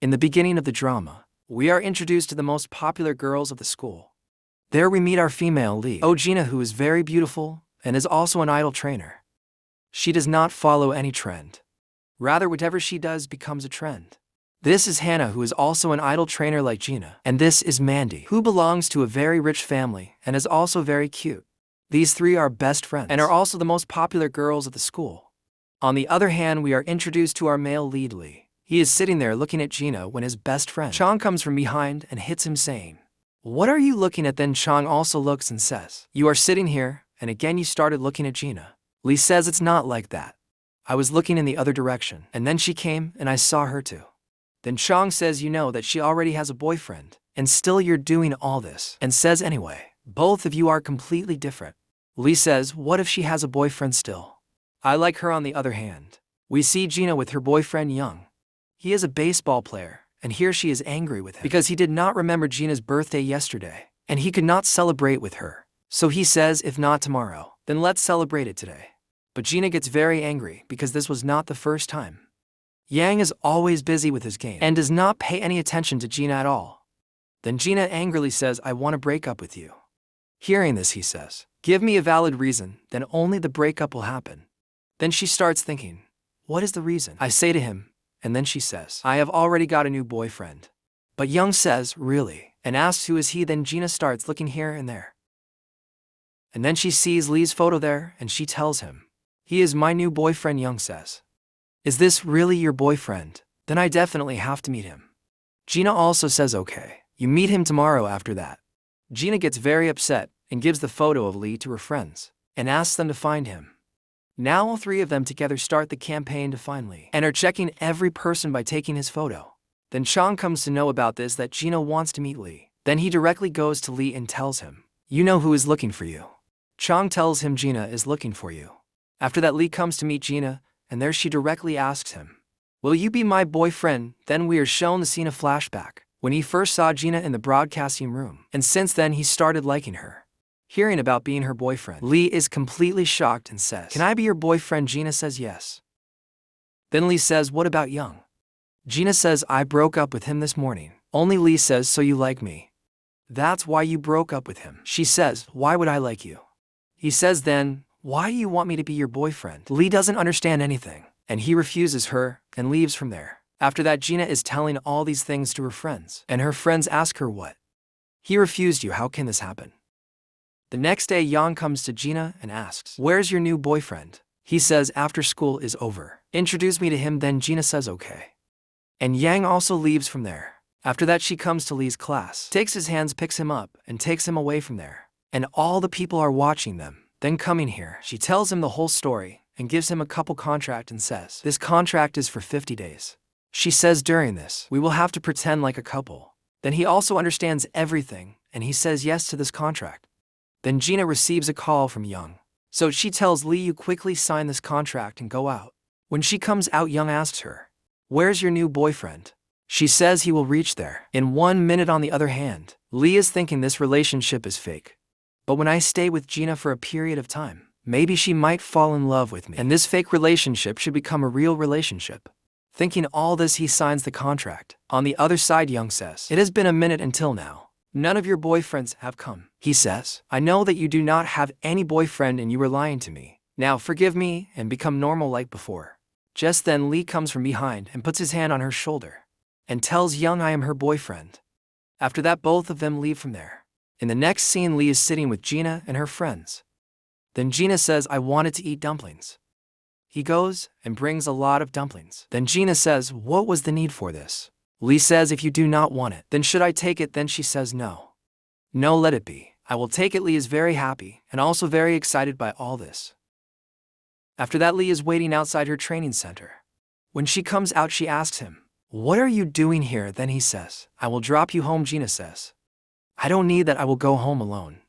In the beginning of the drama, we are introduced to the most popular girls of the school. There we meet our female lead, Gina, who is very beautiful and is also an idol trainer. She does not follow any trend. Rather, whatever she does becomes a trend. This is Hannah, who is also an idol trainer like Gina. And this is Mandy, who belongs to a very rich family and is also very cute. These three are best friends and are also the most popular girls of the school. On the other hand, we are introduced to our male lead, Lee. He is sitting there looking at Gina when his best friend Chang comes from behind and hits him, saying, "What are you looking at?" Then Chang also looks and says, "You are sitting here, and again you started looking at Gina." Lee says, "It's not like that. I was looking in the other direction, and then she came and I saw her too." Then Chang says, "You know that she already has a boyfriend, and still you're doing all this," and says, "Anyway, both of you are completely different." Lee says, "What if she has a boyfriend still? I like her." On the other hand, we see Gina with her boyfriend Young. He is a baseball player, and here she is angry with him because he did not remember Gina's birthday yesterday, and he could not celebrate with her. So he says, "If not tomorrow, then let's celebrate it today." But Gina gets very angry because this was not the first time. Yang is always busy with his game and does not pay any attention to Gina at all. Then Gina angrily says, "I want to break up with you." Hearing this, he says, "Give me a valid reason, then only the breakup will happen." Then she starts thinking, "What is the reason?" I say to him, and then she says, "I have already got a new boyfriend." But Young says, "Really?" and asks who is he. Then Gina starts looking here and there. And then she sees Lee's photo there, and she tells him, "He is my new boyfriend." Young says, "Is this really your boyfriend? Then I definitely have to meet him." Gina also says, "Okay, you meet him tomorrow." After that, Gina gets very upset and gives the photo of Lee to her friends and asks them to find him. Now all three of them together start the campaign to find Lee and are checking every person by taking his photo. Then Chang comes to know about this, that Gina wants to meet Lee. Then he directly goes to Lee and tells him, "You know who is looking for you." Chang tells him, "Gina is looking for you." After that, Lee comes to meet Gina, and there she directly asks him, "Will you be my boyfriend?" Then we are shown the scene of flashback, when he first saw Gina in the broadcasting room, and since then he started liking her. Hearing about being her boyfriend, Lee is completely shocked and says, "Can I be your boyfriend?" Gina says yes. Then Lee says, "What about Young?" Gina says, "I broke up with him this morning." Only Lee says, "So you like me? That's why you broke up with him." She says, "Why would I like you?" He says then, "Why do you want me to be your boyfriend?" Lee doesn't understand anything, and he refuses her and leaves from there. After that, Gina is telling all these things to her friends, and her friends ask her, "What? He refused you, how can this happen?" The next day, Yang comes to Gina and asks, "Where's your new boyfriend?" He says, "After school is over. Introduce me to him." Then Gina says, "Okay." And Yang also leaves from there. After that, she comes to Lee's class, takes his hands, picks him up, and takes him away from there. And all the people are watching them. Then coming here, she tells him the whole story and gives him a couple contract and says, "This contract is for 50 days. She says during this, we will have to pretend like a couple. Then he also understands everything, and he says yes to this contract. Then Gina receives a call from Young. So she tells Lee, "You quickly sign this contract and go out." When she comes out, Young asks her, "Where's your new boyfriend?" She says he will reach there in 1 minute. On the other hand, Lee is thinking this relationship is fake. But when I stay with Gina for a period of time, maybe she might fall in love with me, and this fake relationship should become a real relationship. Thinking all this, he signs the contract. On the other side, Young says, "It has been a minute until now. None of your boyfriends have come." He says, "I know that you do not have any boyfriend and you were lying to me. Now forgive me and become normal like before." Just then, Lee comes from behind and puts his hand on her shoulder and tells Young, "I am her boyfriend." After that, both of them leave from there. In the next scene, Lee is sitting with Gina and her friends. Then Gina says, "I wanted to eat dumplings." He goes and brings a lot of dumplings. Then Gina says, "What was the need for this?" Lee says, "If you do not want it, then should I take it?" Then she says, "No. No, let it be. I will take it." Lee is very happy and also very excited by all this. After that, Lee is waiting outside her training center. When she comes out, she asks him, "What are you doing here?" Then he says, "I will drop you home." Gina says, "I don't need that, I will go home alone."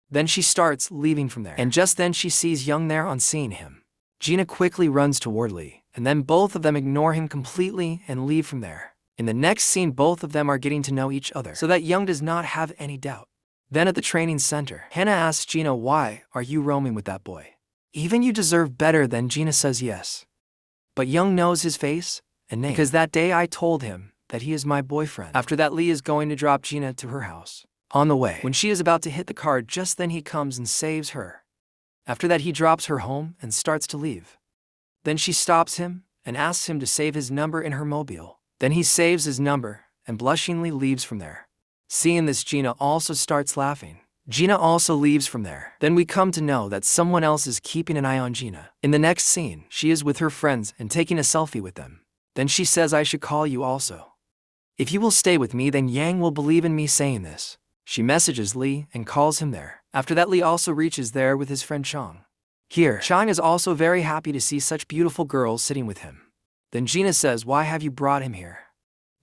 Then she starts leaving from there, and just then she sees Young there. On seeing him, Gina quickly runs toward Lee, and then both of them ignore him completely and leave from there. In the next scene, both of them are getting to know each other so that Young does not have any doubt. Then at the training center, Hannah asks Gina, "Why are you roaming with that boy? Even you deserve better." Then Gina says yes. But Young knows his face and name because that day I told him that he is my boyfriend. After that, Lee is going to drop Gina to her house. On the way, when she is about to hit the car, just then he comes and saves her. After that, he drops her home and starts to leave. Then she stops him and asks him to save his number in her mobile. Then he saves his number and blushingly leaves from there. Seeing this, Gina also starts laughing. Gina also leaves from there. Then we come to know that someone else is keeping an eye on Gina. In the next scene, she is with her friends and taking a selfie with them. Then she says, I should call you also. If you will stay with me, then Yang will believe in me saying this. She messages Lee and calls him there. After that, Lee also reaches there with his friend Chang. Here, Chang is also very happy to see such beautiful girls sitting with him. Then Gina says, why have you brought him here?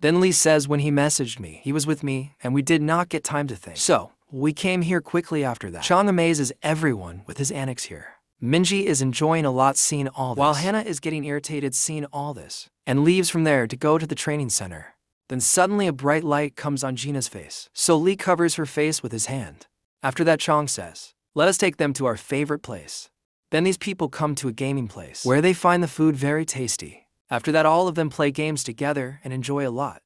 Then Lee says, when he messaged me, he was with me and we did not get time to think. So, we came here quickly after that. Chang amazes everyone with his antics here. Minji is enjoying a lot seeing all this, while Hannah is getting irritated seeing all this, and leaves from there to go to the training center. Then suddenly a bright light comes on Gina's face. So Lee covers her face with his hand. After that, Chang says, let us take them to our favorite place. Then these people come to a gaming place, where they find the food very tasty. After that, all of them play games together and enjoy a lot.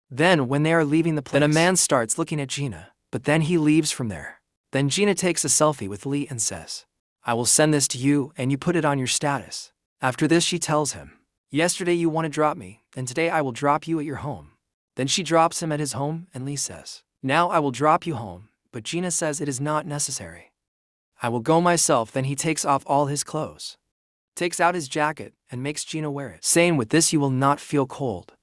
Then, when they are leaving the place, then a man starts looking at Gina, but then he leaves from there. Then Gina takes a selfie with Lee and says, I will send this to you and you put it on your status. After this, she tells him, yesterday you want to drop me, and today I will drop you at your home. Then she drops him at his home and Lee says, now I will drop you home, but Gina says it is not necessary. I will go myself. Then he takes off all his clothes, takes out his jacket and makes Gina wear it, saying with this you will not feel cold.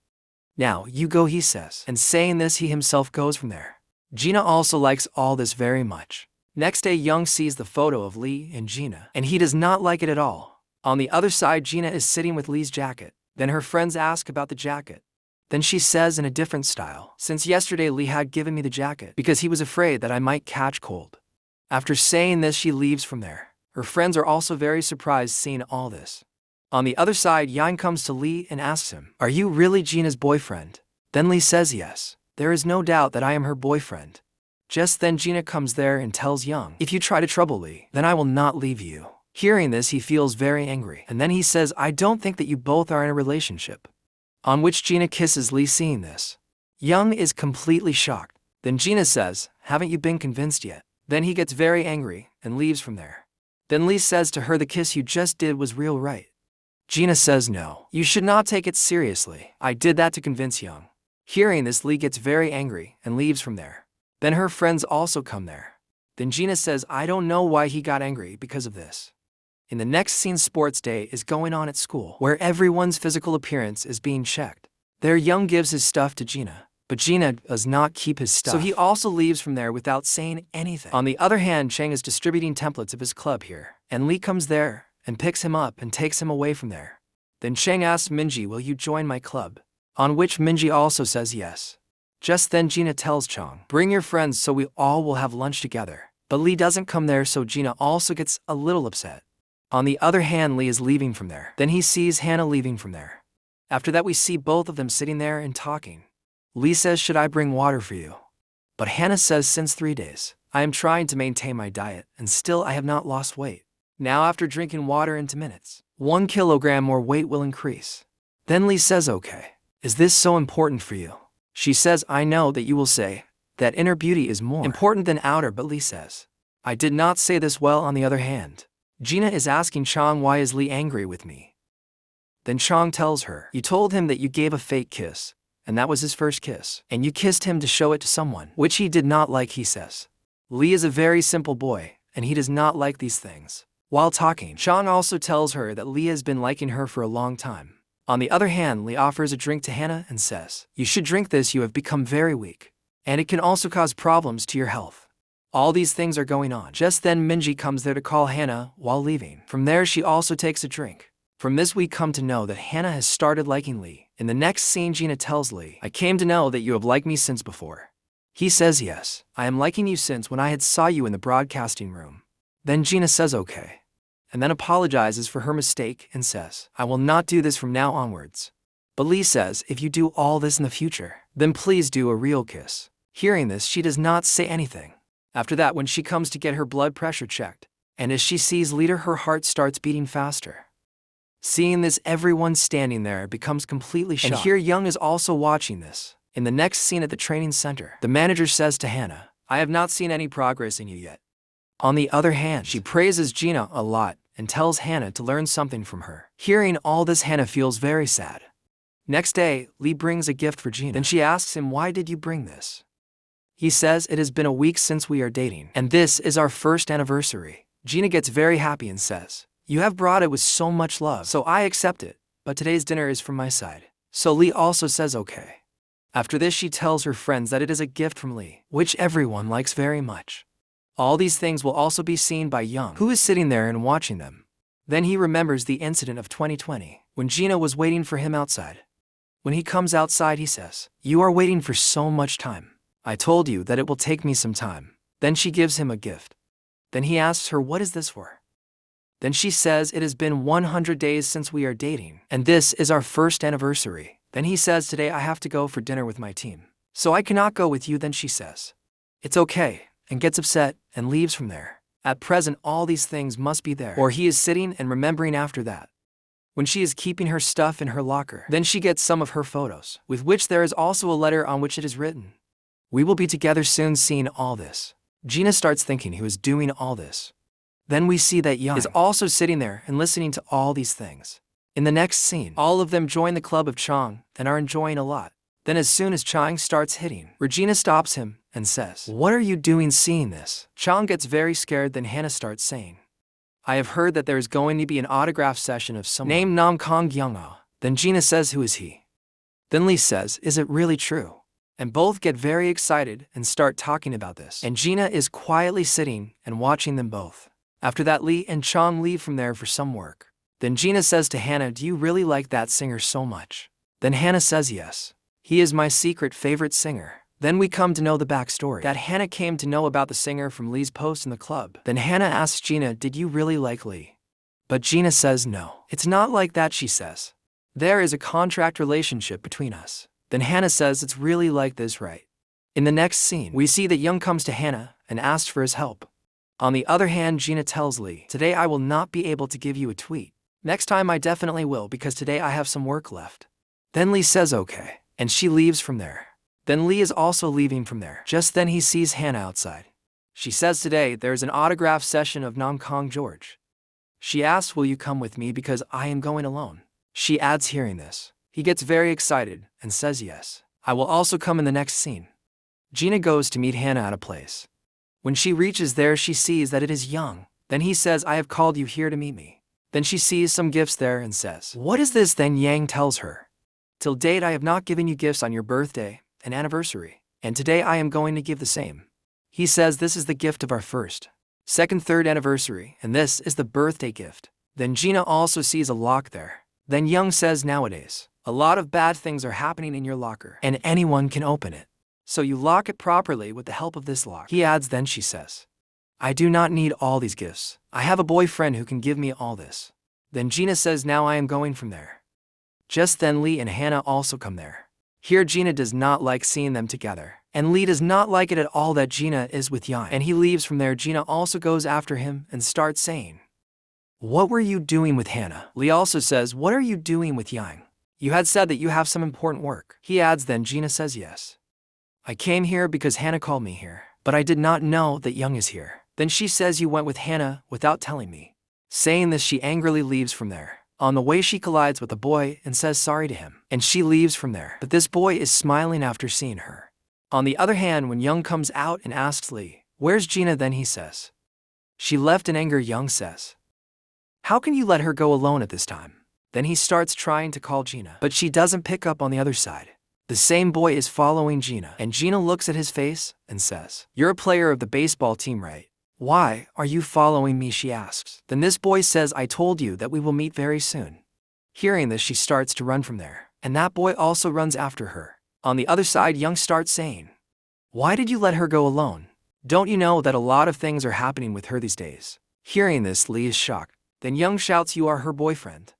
Now you go, he says, and saying this he himself goes from there. Gina also likes all this very much. Next day, Young sees the photo of Lee and Gina, and he does not like it at all. On the other side, Gina is sitting with Lee's jacket. Then her friends ask about the jacket. Then she says in a different style, since yesterday Lee had given me the jacket because he was afraid that I might catch cold. After saying this, she leaves from there. Her friends are also very surprised seeing all this. On the other side, Yang comes to Lee and asks him, are you really Gina's boyfriend? Then Lee says yes. There is no doubt that I am her boyfriend. Just then Gina comes there and tells Young, if you try to trouble Lee, then I will not leave you. Hearing this, he feels very angry, and then he says, I don't think that you both are in a relationship. On which Gina kisses Lee seeing this. Young is completely shocked. Then Gina says, haven't you been convinced yet? Then he gets very angry and leaves from there. Then Lee says to her, the kiss you just did was real, right? Gina says, no, you should not take it seriously. I did that to convince Young. Hearing this, Lee gets very angry and leaves from there. Then her friends also come there. Then Gina says, I don't know why he got angry because of this. In the next scene, sports day is going on at school, where everyone's physical appearance is being checked. There, Young gives his stuff to Gina, but Gina does not keep his stuff, so he also leaves from there without saying anything. On the other hand, Chang is distributing templates of his club here, and Lee comes there and picks him up and takes him away from there. Then Chang asks Minji, will you join my club? On which Minji also says yes. Just then Gina tells Chang, bring your friends so we all will have lunch together. But Lee doesn't come there, so Gina also gets a little upset. On the other hand, Lee is leaving from there. Then he sees Hannah leaving from there. After that, we see both of them sitting there and talking. Lee says, should I bring water for you? But Hannah says, since 3 days, I am trying to maintain my diet, and still I have not lost weight. Now after drinking water into minutes, 1 kilogram more weight will increase. Then Lee says, okay. Is this so important for you? She says, I know that you will say that inner beauty is more important than outer, but Lee says, I did not say this. Well, on the other hand, Gina is asking Chang, why is Lee angry with me? Then Chang tells her, you told him that you gave a fake kiss, and that was his first kiss, and you kissed him to show it to someone, which he did not like, he says. Lee is a very simple boy, and he does not like these things. While talking, Chang also tells her that Lee has been liking her for a long time. On the other hand, Lee offers a drink to Hannah and says, you should drink this, you have become very weak, and it can also cause problems to your health. All these things are going on. Just then Minji comes there to call Hannah while leaving. From there, she also takes a drink. From this, we come to know that Hannah has started liking Lee. In the next scene, Gina tells Lee, I came to know that you have liked me since before. He says, yes, I am liking you since when I had saw you in the broadcasting room. Then Gina says, okay, and then apologizes for her mistake and says, I will not do this from now onwards. But Lee says, if you do all this in the future, then please do a real kiss. Hearing this, she does not say anything. After that, when she comes to get her blood pressure checked, and as she sees Leader, her heart starts beating faster. Seeing this, everyone standing there becomes completely shocked. And here Young is also watching this. In the next scene at the training center, the manager says to Hannah, "I have not seen any progress in you yet." On the other hand, she praises Gina a lot and tells Hannah to learn something from her. Hearing all this, Hannah feels very sad. Next day, Lee brings a gift for Gina. Then she asks him, "Why did you bring this?" He says, "It has been a week since we are dating, and this is our first anniversary." Gina gets very happy and says, "You have brought it with so much love, so I accept it, but today's dinner is from my side." So Lee also says okay. After this, she tells her friends that it is a gift from Lee, which everyone likes very much. All these things will also be seen by Young, who is sitting there and watching them. Then he remembers the incident of 2020, when Gina was waiting for him outside. When he comes outside, he says, "You are waiting for so much time. I told you that it will take me some time." Then she gives him a gift. Then he asks her, "What is this for?" Then she says, "It has been 100 days since we are dating, and this is our first anniversary." Then he says, "Today I have to go for dinner with my team, so I cannot go with you." Then she says, "It's okay," and gets upset and leaves from there. At present, all these things must be there, or he is sitting and remembering after that. When she is keeping her stuff in her locker, then she gets some of her photos, with which there is also a letter on which it is written, "We will be together soon." Seeing all this, Gina starts thinking who is doing all this. Then we see that Young is also sitting there and listening to all these things. In the next scene, all of them join the club of Chang and are enjoying a lot. Then as soon as Chang starts hitting, Regina stops him and says, "What are you doing?" Seeing this, Chang gets very scared. Then Hannah starts saying, "I have heard that there is going to be an autograph session of someone named Nam Kong Young-ah." Then Gina says, "Who is he?" Then Lee says, "Is it really true?" And both get very excited and start talking about this. And Gina is quietly sitting and watching them both. After that, Lee and Chang leave from there for some work. Then Gina says to Hannah, "Do you really like that singer so much?" Then Hannah says, "Yes. He is my secret favorite singer." Then we come to know the backstory, that Hannah came to know about the singer from Lee's post in the club. Then Hannah asks Gina, "Did you really like Lee?" But Gina says, "No. It's not like that," she says. "There is a contract relationship between us." Then Hannah says, "It's really like this, right?" In the next scene, we see that Young comes to Hannah and asks for his help. On the other hand, Gina tells Lee, "Today I will not be able to give you a tweet. Next time I definitely will, because today I have some work left." Then Lee says okay, and she leaves from there. Then Lee is also leaving from there. Just then he sees Hannah outside. She says, "Today there is an autograph session of Nam Kong George." She asks, "Will you come with me because I am going alone?" She adds, hearing this, he gets very excited and says, "Yes, I will also come." In the next scene, Gina goes to meet Hannah at a place. When she reaches there, she sees that it is Young. Then he says, "I have called you here to meet me." Then she sees some gifts there and says, "What is this?" Then Yang tells her, "Till date I have not given you gifts on your birthday and anniversary, and today I am going to give the same." He says, "This is the gift of our first, second, third anniversary, and this is the birthday gift." Then Gina also sees a lock there. Then Young says, "Nowadays, a lot of bad things are happening in your locker, and anyone can open it. So you lock it properly with the help of this lock." He adds, then she says, "I do not need all these gifts. I have a boyfriend who can give me all this." Then Gina says, "Now I am going from there." Just then Lee and Hannah also come there. Here Gina does not like seeing them together, and Lee does not like it at all that Gina is with Yang, and he leaves from there. Gina also goes after him and starts saying, "What were you doing with Hannah?" Lee also says, "What are you doing with Yang? You had said that you have some important work." He adds, then Gina says, "Yes. I came here because Hannah called me here, but I did not know that Young is here." Then she says, "You went with Hannah without telling me." Saying this, she angrily leaves from there. On the way, she collides with a boy and says sorry to him, and she leaves from there. But this boy is smiling after seeing her. On the other hand, when Young comes out and asks Lee, "Where's Gina?" then he says, "She left." In anger, Young says, "How can you let her go alone at this time?" Then he starts trying to call Gina, but she doesn't pick up on the other side. The same boy is following Gina, and Gina looks at his face and says, "You're a player of the baseball team, right? Why are you following me?" she asks. Then this boy says, "I told you that we will meet very soon." Hearing this, she starts to run from there, and that boy also runs after her. On the other side, Young starts saying, "Why did you let her go alone? Don't you know that a lot of things are happening with her these days?" Hearing this, Lee is shocked. Then Young shouts, "You are her boyfriend.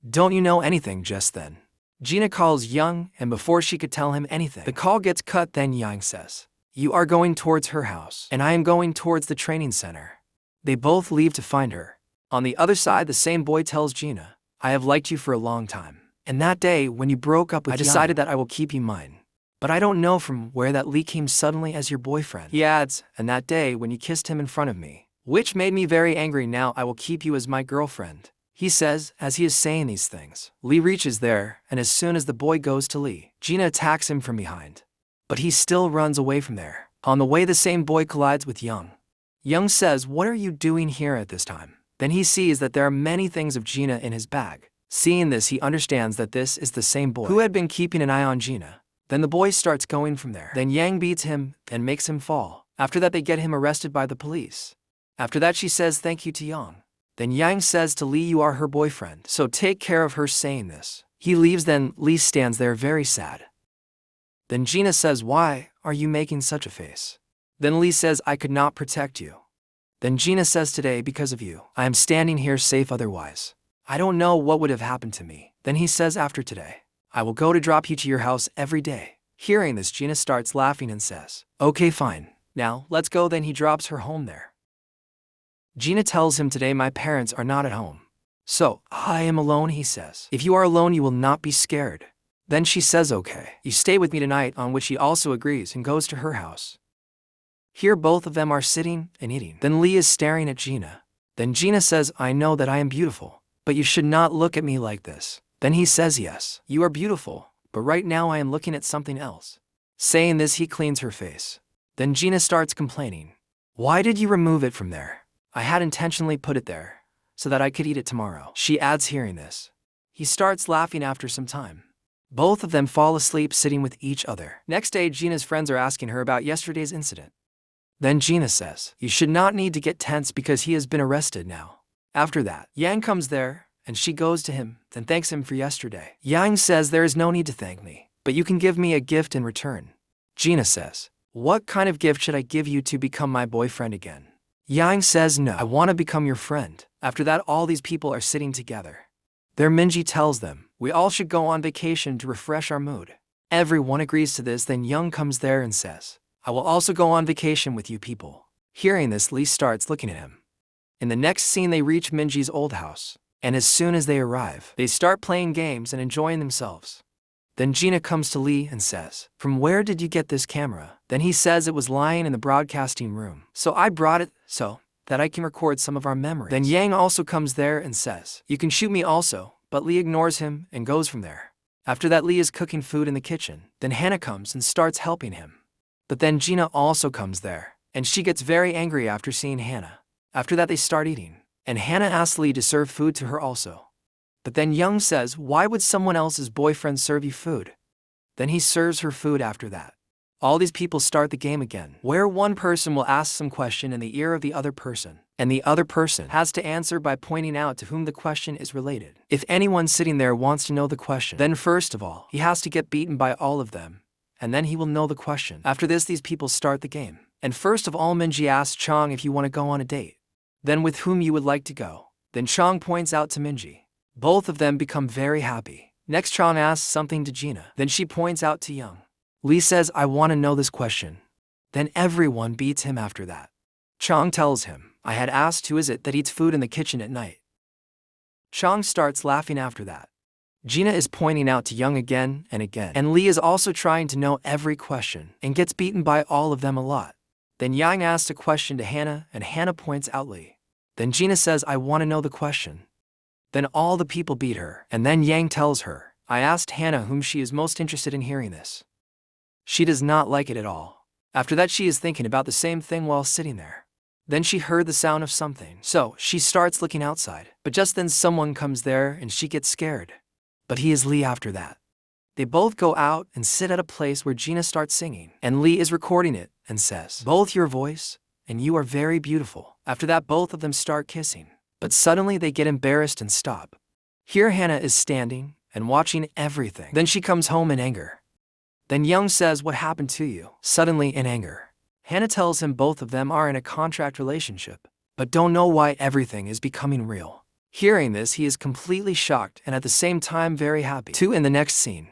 Don't you know anything?" Just then, Gina calls Young, and before she could tell him anything, the call gets cut. Then Yang says, "You are going towards her house, and I am going towards the training center." They both leave to find her. On the other side, the same boy tells Gina, I have liked you for a long time. And that day, when you broke up with Yang, I decided that I will keep you mine. But I don't know from where that Lee came suddenly as your boyfriend. He adds, and that day when you kissed him in front of me, which made me very angry. Now I will keep you as my girlfriend. He says, as he is saying these things. Lee reaches there, and as soon as the boy goes to Lee, Gina attacks him from behind. But he still runs away from there. On the way, the same boy collides with Young. Young says, what are you doing here at this time? Then he sees that there are many things of Gina in his bag. Seeing this, he understands that this is the same boy who had been keeping an eye on Gina. Then the boy starts going from there. Then Yang beats him and makes him fall. After that, they get him arrested by the police. After that, she says thank you to Yang. Then Yang says to Lee, you are her boyfriend, so take care of her. Saying this, he leaves. Then Lee stands there very sad. Then Gina says, why are you making such a face? Then Lee says, I could not protect you. Then Gina says, today, because of you, I am standing here safe. Otherwise, I don't know what would have happened to me. Then he says, after today, I will go to drop you to your house every day. Hearing this, Gina starts laughing and says, okay, fine. Now, let's go. Then he drops her home there. Gina tells him, today my parents are not at home. So, I am alone, he says. If you are alone, you will not be scared. Then she says, okay, you stay with me tonight, on which he also agrees and goes to her house. Here both of them are sitting and eating. Then Lee is staring at Gina. Then Gina says, I know that I am beautiful, but you should not look at me like this. Then he says, yes, you are beautiful, but right now I am looking at something else. Saying this, he cleans her face. Then Gina starts complaining. Why did you remove it from there? I had intentionally put it there, so that I could eat it tomorrow. She adds, hearing this. He starts laughing after some time. Both of them fall asleep sitting with each other. Next day, Gina's friends are asking her about yesterday's incident. Then Gina says, you should not need to get tense because he has been arrested now. After that, Yang comes there, and she goes to him, then thanks him for yesterday. Yang says, there is no need to thank me, but you can give me a gift in return. Gina says, what kind of gift should I give you to become my boyfriend again? Yang says, no, I want to become your friend. After that, all these people are sitting together. Their Minji tells them, we all should go on vacation to refresh our mood. Everyone agrees to this. Then Young comes there and says, I will also go on vacation with you people. Hearing this, Lee starts looking at him. In the next scene, they reach Minji's old house. And as soon as they arrive, they start playing games and enjoying themselves. Then Gina comes to Lee and says, from where did you get this camera? Then he says, it was lying in the broadcasting room. So I brought it so that I can record some of our memories. Then Yang also comes there and says, you can shoot me also, but Lee ignores him and goes from there. After that, Lee is cooking food in the kitchen. Then Hannah comes and starts helping him. But then Gina also comes there, and she gets very angry after seeing Hannah. After that, they start eating. And Hannah asks Lee to serve food to her also. But then Young says, why would someone else's boyfriend serve you food? Then he serves her food. After that, all these people start the game again, where one person will ask some question in the ear of the other person, and the other person has to answer by pointing out to whom the question is related. If anyone sitting there wants to know the question, then first of all, he has to get beaten by all of them, and then he will know the question. After this, these people start the game. And first of all, Minji asks Chong if you want to go on a date. Then with whom you would like to go. Then Chong points out to Minji. Both of them become very happy. Next, Chong asks something to Gina. Then she points out to Young. Lee says, I want to know this question. Then everyone beats him after that. Chong tells him, I had asked who is it that eats food in the kitchen at night. Chong starts laughing after that. Gina is pointing out to Young again and again. And Lee is also trying to know every question and gets beaten by all of them a lot. Then Yang asks a question to Hannah, and Hannah points out Lee. Then Gina says, I want to know the question. Then all the people beat her, and then Yang tells her, I asked Hannah whom she is most interested in hearing this. She does not like it at all. After that, she is thinking about the same thing while sitting there. Then she heard the sound of something, so she starts looking outside. But just then someone comes there and she gets scared. But he is Lee after that. They both go out and sit at a place where Gina starts singing, and Lee is recording it and says, both your voice and you are very beautiful. After that, both of them start kissing, but suddenly they get embarrassed and stop. Here Hannah is standing and watching everything. Then she comes home in anger. Then Young says, what happened to you? Suddenly in anger, Hannah tells him both of them are in a contract relationship, but don't know why everything is becoming real. Hearing this, he is completely shocked and at the same time very happy. In the next scene,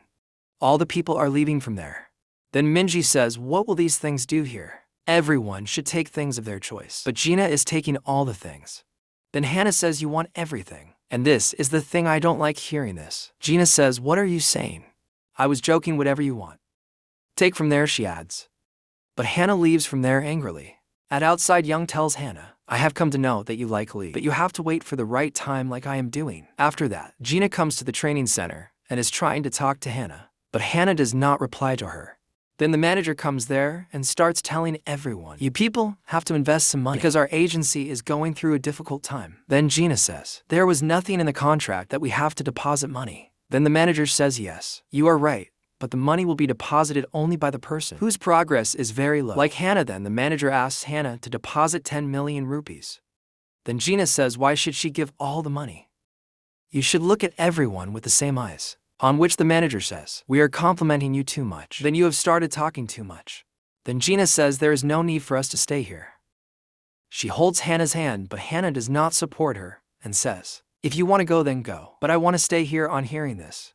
all the people are leaving from there. Then Minji says, what will these things do here? Everyone should take things of their choice. But Gina is taking all the things. Then Hannah says, you want everything. And this is the thing I don't like hearing this. Gina says, what are you saying? I was joking, whatever you want. Take from there, she adds. But Hannah leaves from there angrily. At outside, Young tells Hannah, I have come to know that you like Lee, but you have to wait for the right time like I am doing. After that, Gina comes to the training center and is trying to talk to Hannah, but Hannah does not reply to her. Then the manager comes there and starts telling everyone, you people have to invest some money because our agency is going through a difficult time. Then Gina says, there was nothing in the contract that we have to deposit money. Then the manager says, yes, you are right, but the money will be deposited only by the person whose progress is very low. Like Hannah, then the manager asks Hannah to deposit 10 million rupees. Then Gina says, why should she give all the money? You should look at everyone with the same eyes. On which the manager says, we are complimenting you too much. Then you have started talking too much. Then Gina says there is no need for us to stay here. She holds Hannah's hand, but Hannah does not support her and says, if you want to go, then go. But I want to stay here. On hearing this,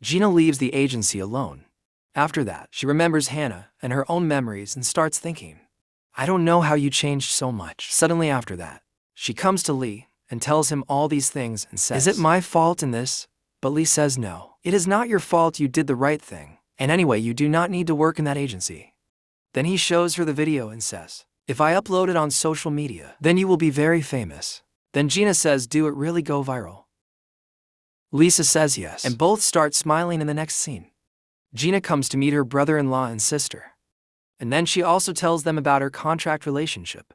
Gina leaves the agency alone. After that, she remembers Hannah and her own memories and starts thinking, I don't know how you changed so much. Suddenly after that, she comes to Lee and tells him all these things and says, is it my fault in this? But Lee says no. It is not your fault, you did the right thing. And anyway, you do not need to work in that agency. Then he shows her the video and says, if I upload it on social media, then you will be very famous. Then Gina says, do it really go viral? Lisa says yes, and both start smiling in the next scene. Gina comes to meet her brother-in-law and sister. And then she also tells them about her contract relationship.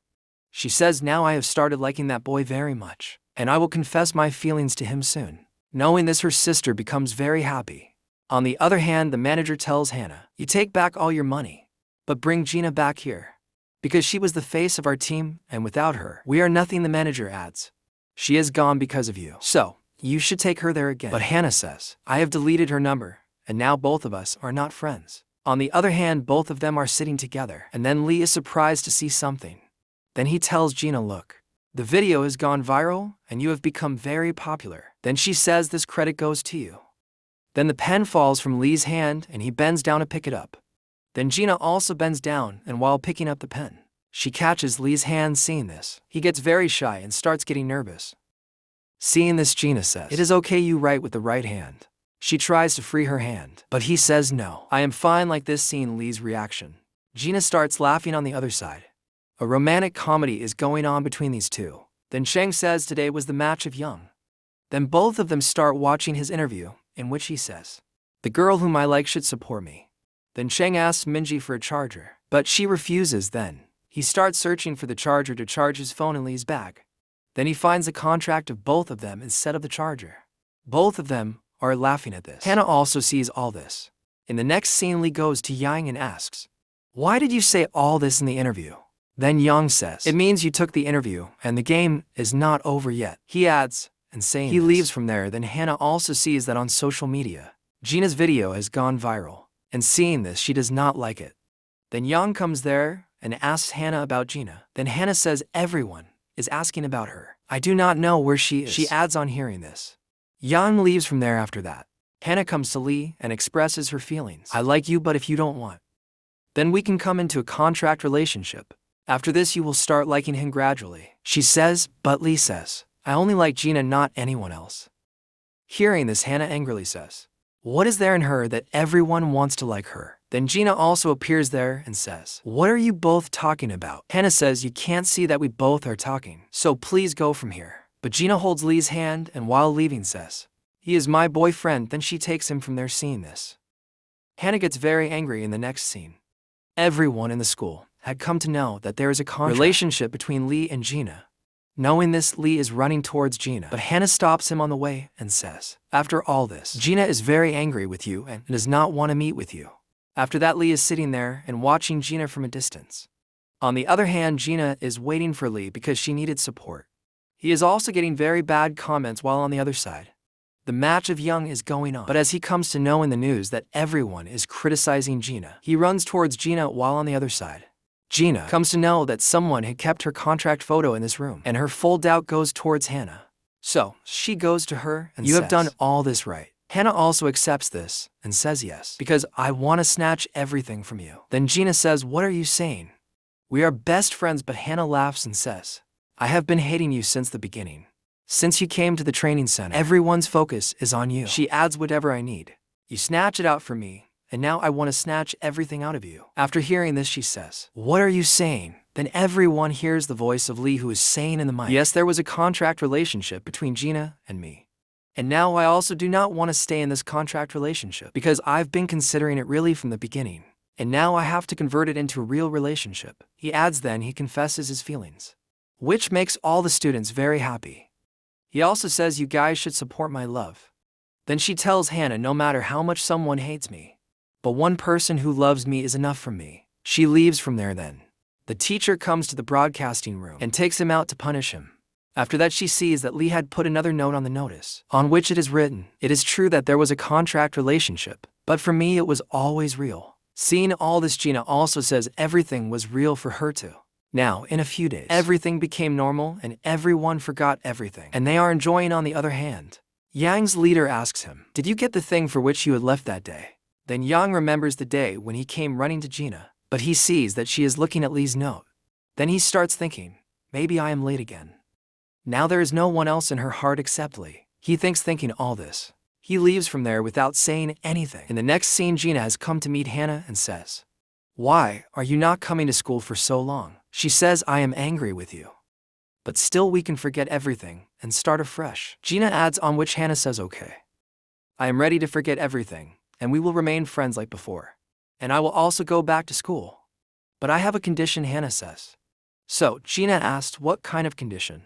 She says, now I have started liking that boy very much, and I will confess my feelings to him soon. Knowing this, her sister becomes very happy. On the other hand, the manager tells Hannah, you take back all your money, but bring Gina back here. Because she was the face of our team, and without her, we are nothing, the manager adds. She is gone because of you. So, you should take her there again. But Hannah says, I have deleted her number, and now both of us are not friends. On the other hand, both of them are sitting together, and then Lee is surprised to see something. Then he tells Gina, look, the video has gone viral, and you have become very popular. Then she says, this credit goes to you. Then the pen falls from Lee's hand, and he bends down to pick it up. Then Gina also bends down, and while picking up the pen, she catches Lee's hand. Seeing this, he gets very shy and starts getting nervous. Seeing this, Gina says, it is okay, you write with the right hand. She tries to free her hand, but he says no. I am fine like this. Seeing Lee's reaction, Gina starts laughing on the other side. A romantic comedy is going on between these two. Then Sheng says today was the match of Young. Then both of them start watching his interview, in which he says, the girl whom I like should support me. Then Sheng asks Minji for a charger, but she refuses. Then he starts searching for the charger to charge his phone in Lee's bag. Then he finds a contract of both of them instead of the charger. Both of them are laughing at this. Hannah also sees all this. In the next scene, Lee goes to Yang and asks, why did you say all this in the interview? Then Yang says, it means you took the interview, and the game is not over yet. He adds, and saying he leaves from there. Then Hannah also sees that on social media, Gina's video has gone viral. And seeing this, she does not like it. Then Yang comes there and asks Hannah about Gina. Then Hannah says everyone is asking about her. I do not know where she is. She adds on hearing this. Yang leaves from there. After that, Hannah comes to Lee and expresses her feelings. I like you, but if you don't want, then we can come into a contract relationship. After this, you will start liking him gradually. She says, but Lee says, I only like Gina, not anyone else. Hearing this, Hannah angrily says, what is there in her that everyone wants to like her? Then Gina also appears there and says, what are you both talking about? Hannah says, you can't see that we both are talking, so please go from here. But Gina holds Lee's hand and while leaving says, he is my boyfriend. Then she takes him from there. Seeing this, Hannah gets very angry. In the next scene, everyone in the school had come to know that there is a relationship between Lee and Gina. Knowing this, Lee is running towards Gina, but Hannah stops him on the way and says, after all this, Gina is very angry with you and does not want to meet with you. After that, Lee is sitting there and watching Gina from a distance. On the other hand, Gina is waiting for Lee because she needed support. He is also getting very bad comments while on the other side. The match of Young is going on, but as he comes to know in the news that everyone is criticizing Gina, he runs towards Gina while on the other side. Gina comes to know that someone had kept her contract photo in this room, and her full doubt goes towards Hannah. So, she goes to her and says, you have done all this right. Hannah also accepts this and says yes, because I want to snatch everything from you. Then Gina says, what are you saying? We are best friends, but Hannah laughs and says, I have been hating you since the beginning. Since you came to the training center, everyone's focus is on you. She adds, whatever I need. You snatch it out from me, and now I want to snatch everything out of you. After hearing this, she says, what are you saying? Then everyone hears the voice of Lee, who is saying in the mic, yes, there was a contract relationship between Gina and me. And now I also do not want to stay in this contract relationship because I've been considering it really from the beginning. And now I have to convert it into a real relationship. He adds, then he confesses his feelings, which makes all the students very happy. He also says, you guys should support my love. Then she tells Hannah, no matter how much someone hates me, but one person who loves me is enough for me. She leaves from there then. The teacher comes to the broadcasting room and takes him out to punish him. After that, she sees that Lee had put another note on the notice, on which it is written, it is true that there was a contract relationship, but for me it was always real. Seeing all this, Gina also says everything was real for her too. Now, in a few days, everything became normal and everyone forgot everything, and they are enjoying. On the other hand, Yang's leader asks him, did you get the thing for which you had left that day? Then Yang remembers the day when he came running to Gina, but he sees that she is looking at Lee's note. Then he starts thinking, maybe I am late again. Now there is no one else in her heart except Lee. He thinking all this. He leaves from there without saying anything. In the next scene, Gina has come to meet Hannah and says, why are you not coming to school for so long? She says, I am angry with you. But still we can forget everything and start afresh. Gina adds, on which Hannah says, okay. I am ready to forget everything, and we will remain friends like before. And I will also go back to school. But I have a condition, Hannah says. So, Gina asked, what kind of condition?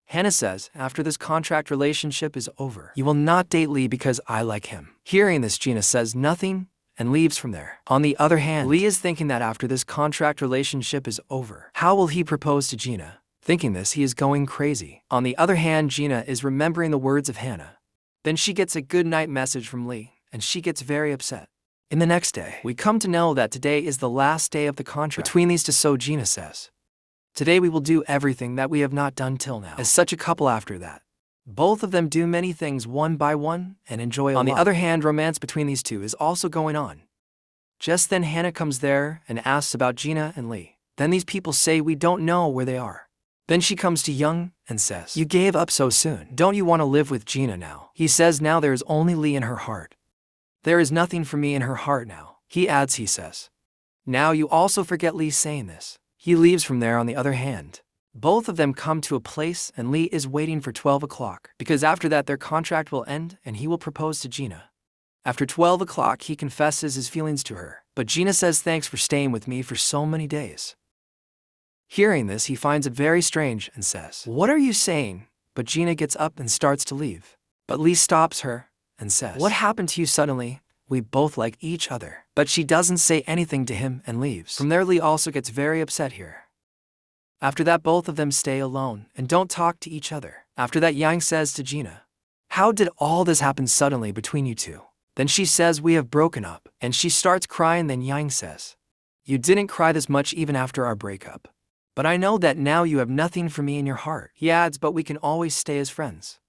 Hannah says, after this contract relationship is over, you will not date Lee because I like him. Hearing this, Gina says nothing and leaves from there. On the other hand, Lee is thinking that after this contract relationship is over, how will he propose to Gina? Thinking this, he is going crazy. On the other hand, Gina is remembering the words of Hannah. Then she gets a good night message from Lee, and she gets very upset. In the next day, we come to know that today is the last day of the contract between these two, so Gina says, today we will do everything that we have not done till now. As such a couple after that, both of them do many things one by one and enjoy a lot. On the other hand, romance between these two is also going on. Just then Hannah comes there and asks about Gina and Lee. Then these people say, we don't know where they are. Then she comes to Young and says, you gave up so soon. Don't you want to live with Gina now? He says, now there is only Lee in her heart. There is nothing for me in her heart now. He adds, he says, now you also forget Lee saying this. He leaves from there. On the other hand, both of them come to a place and Lee is waiting for 12 o'clock because after that their contract will end and he will propose to Gina. After 12 o'clock, he confesses his feelings to her, but Gina says, thanks for staying with me for so many days. Hearing this, he finds it very strange and says, what are you saying? But Gina gets up and starts to leave. But Lee stops her and says, what happened to you suddenly? We both like each other. But she doesn't say anything to him and leaves. From there, Lee also gets very upset here. After that, both of them stay alone and don't talk to each other. After that, Yang says to Gina, how did all this happen suddenly between you two? Then she says, we have broken up. And she starts crying. Then Yang says, you didn't cry this much even after our breakup. But I know that now you have nothing for me in your heart. He adds, but we can always stay as friends.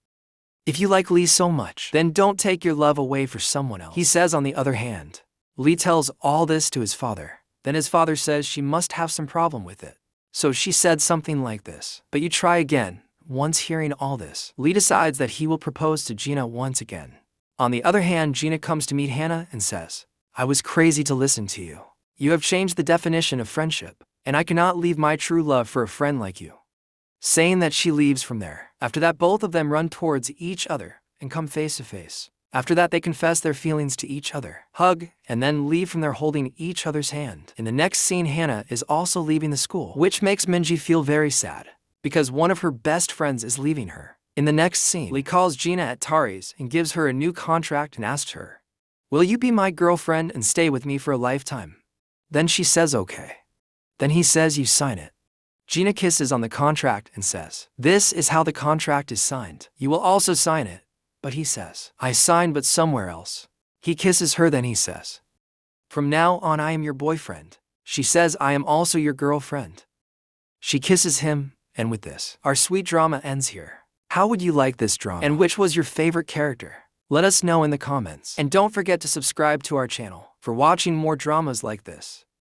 If you like Lee so much, then don't take your love away for someone else. He says. On the other hand, Lee tells all this to his father. Then his father says she must have some problem with it. So she said something like this, but you try again. Once hearing all this, Lee decides that he will propose to Gina once again. On the other hand, Gina comes to meet Hannah and says, I was crazy to listen to you. You have changed the definition of friendship, and I cannot leave my true love for a friend like you. Saying that, she leaves from there. After that, both of them run towards each other and come face to face. After that, they confess their feelings to each other, hug, and then leave from there holding each other's hand. In the next scene, Hannah is also leaving the school, which makes Minji feel very sad, because one of her best friends is leaving her. In the next scene, Lee calls Gina at Tari's and gives her a new contract and asks her, will you be my girlfriend and stay with me for a lifetime? Then she says okay. Then he says, you sign it. Gina kisses on the contract and says, this is how the contract is signed. You will also sign it. But he says, I signed but somewhere else. He kisses her. Then he says, from now on I am your boyfriend. She says, I am also your girlfriend. She kisses him, and with this, our sweet drama ends here. How would you like this drama? And which was your favorite character? Let us know in the comments. And don't forget to subscribe to our channel for watching more dramas like this.